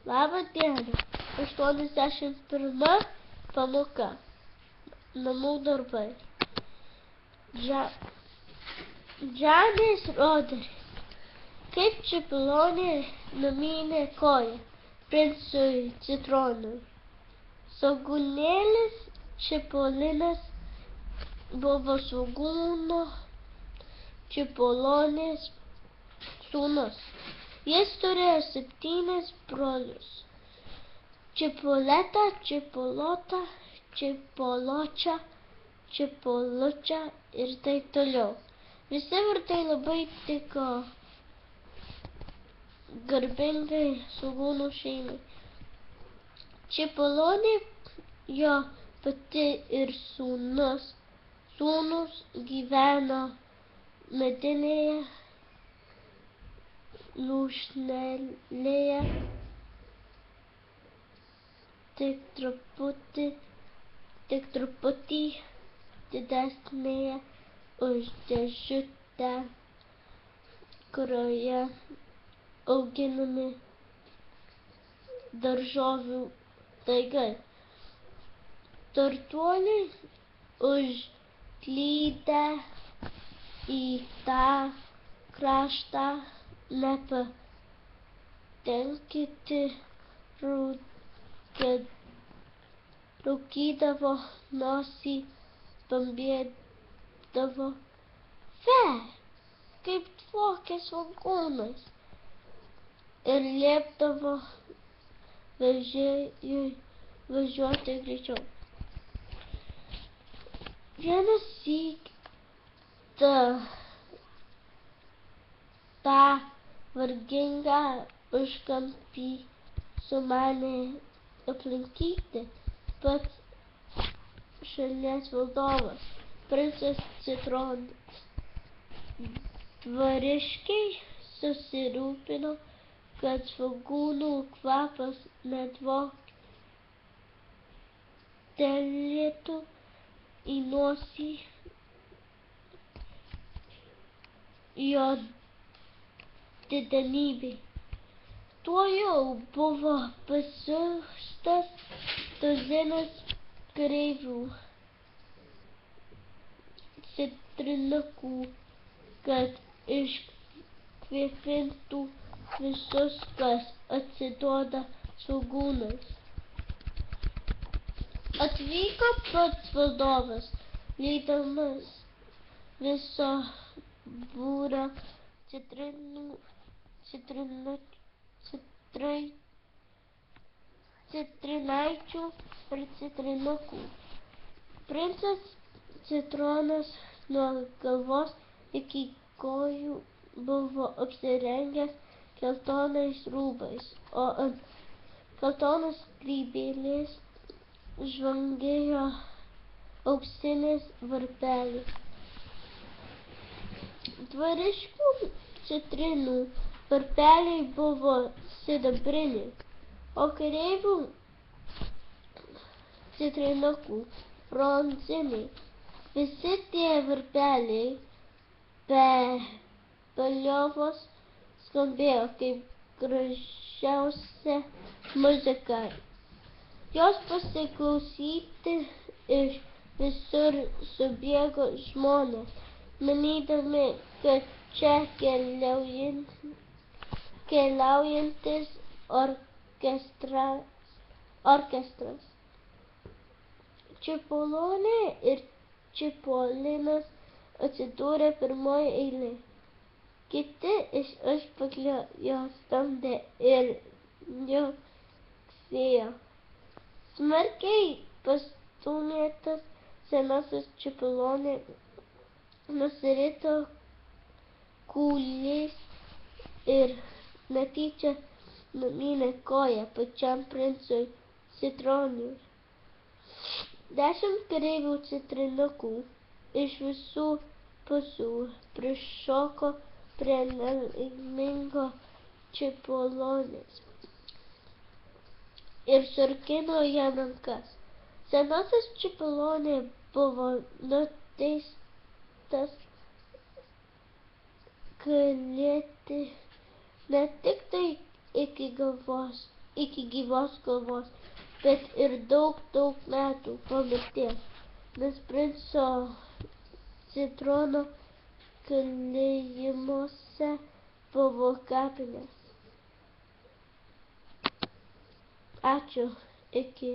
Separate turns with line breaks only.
Labą dieną. 81 pamoka. Namų darbai. Žemės roderis. Kaip Čipolonė numynė koją princui Citronui. Svogūnėlis Čipolinas buvo svogūno Čipolonės sūnus. Jis turėjo 7 brolius: Čipoleta, Čipolota, Čipoloča, Čipoluča ir taip toliau. Visi vardai labai tiko garbingai svogūnų šeimai. Čipolonė, jo pati ir sūnus gyveno medinėje lūšnelėje, tik truputį didesnėje už dėžutę, kurioje auginami daržovių daigai. Turtuoliai užklydę į tą kraštą nepatenkinti raukydavo nosį, bambėdavo: Fe, kaip dvokia svogūnais, ir liepdavo vežėjui važiuoti greičiau. Vienąsyk tą vargingą užkampį sumanė aplankyti pats šalies valdovas, princas Citronas. Dvariškiai susirūpino, kad svogūnų kvapas nedvoktelėtų į nosį jo didenybei. Tuojau buvo pasiųstas tuzinas kareivių citrinukų, kad iškvėpintų visus, kas atsiduoda svogūnais. Atvyko pats valdovas, lydimas viso būrio citrinaičių ir citrinukų. Princas Citronas nuo galvos iki kojų buvo apsirengęs geltonais rūbais, o ant geltonos skrybėlės žvangėjo auksinis varpelis. Dvariškių citrinų varpeliai buvo sidabriniai, o kareivių citrinukų bronziniai. Visi tie varpeliai be paliovos skambėjo kaip gražiausia muzika. Jos pasiklausyti iš visur subėgo žmonės, manydami, kad čia keliaujantis orkestras. Čipolonė ir Čipolinas atsidūrė pirmoje eilėje. Kiti iš užpakalio jos stabdė ir liuoksėjo. Smarkiai pastūmėtas senasis Čipolonė nusirito kūliais ir netyčia numynė koją pačiam princui Citronui. 10 kareivių citrinukų iš visų pusių prišoko prie nelaimingo Čipolonės ir surakino jam rankas. Senasis Čipolonė buvo nuteistas kalėti ne tik tai iki galvos iki gyvos galvos, bet ir daug metų po mirties, nes princo Citrono kalėjimuose buvo kapinės. Ačiū, iki.